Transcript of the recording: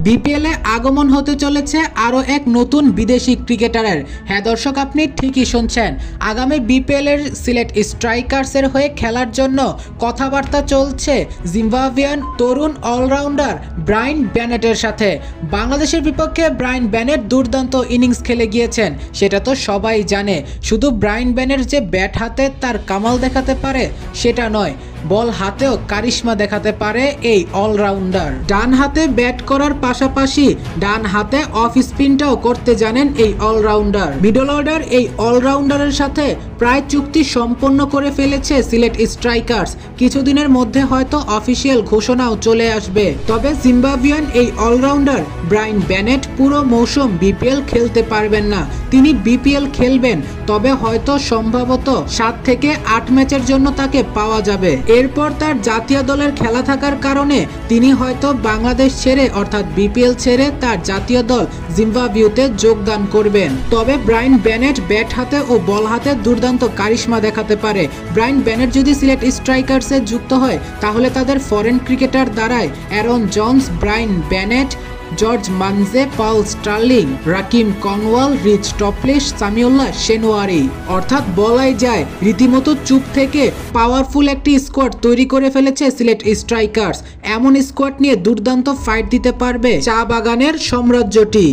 বিপিএলে আগমন হতে চলেছে আরও এক নতুন বিদেশি ক্রিকেটারের। হ্যাঁ দর্শক, আপনি ঠিকই শুনছেন। আগামী বিপিএলের সিলেট স্ট্রাইকার্সের হয়ে খেলার জন্য কথাবার্তা চলছে জিম্বাবুইয়ান তরুণ অলরাউন্ডার ব্রায়ান বেনেটের সাথে। বাংলাদেশের বিপক্ষে ব্রায়ান বেনেট দুর্দান্ত ইনিংস খেলে গিয়েছেন, সেটা তো সবাই জানে। শুধু ব্রায়ান বেনেট যে ব্যাট হাতে তার কামাল দেখাতে পারে সেটা নয়, বল হাতেও কারিশমা দেখাতে পারে এই অলরাউন্ডার। ডান হাতে ব্যাট করার পাশাপাশি ডান হাতে অফ স্পিনটাও করতে জানেন এই অলরাউন্ডার। মিডল অর্ডার এই অলরাউন্ডারের সাথে প্রায় চুক্তি সম্পন্ন করে ফেলেছে সিলেট স্ট্রাইকার্স। কিছুদিনের মধ্যে হয়তো অফিসিয়াল ঘোষণাও চলে আসবে। তবে জিম্বাবুইয়ান এই অলরাউন্ডার ব্রায়ান বেনেট পুরো মৌসুম বিপিএল খেলতে পারবেন না। তিনি বিপিএল খেলবেন, তবে হয়তো সম্ভবত 7 থেকে 8 ম্যাচের জন্য তাকে পাওয়া যাবে। এরপর তার জাতীয় দলের খেলা থাকার কারণে তিনি হয়তো বাংলাদেশ ছেড়ে অর্থাৎ বিপিএল ছেড়ে তার জাতীয় দল জিম্বাবুয়েতে যোগদান করবেন। তবে ব্রায়ান বেনেট ব্যাট হাতে ও বল হাতে দুর্দান্ত কারিশমা দেখাতে পারে। ব্রায়ান বেনেট যদি সিলেট স্ট্রাইকার্সে যুক্ত হয় তাহলে তাদের ফরেন ক্রিকেটার দ্বারায় Aaron Jones, Brian Bennett, George Munsey, Paul Stirling, Rahkeem Cornwall, Reece Topley, Samiullah Shinwari. অর্থাৎ বলাই যায় রীতিমতো চুপ থেকে পাওয়ারফুল একটি স্কোয়াড তৈরি করে ফেলেছে সিলেট স্ট্রাইকার্স। এমন স্কোয়াড নিয়ে দুর্দান্ত ফাইট দিতে পারবে চা বাগানের সাম্রাজ্যটি।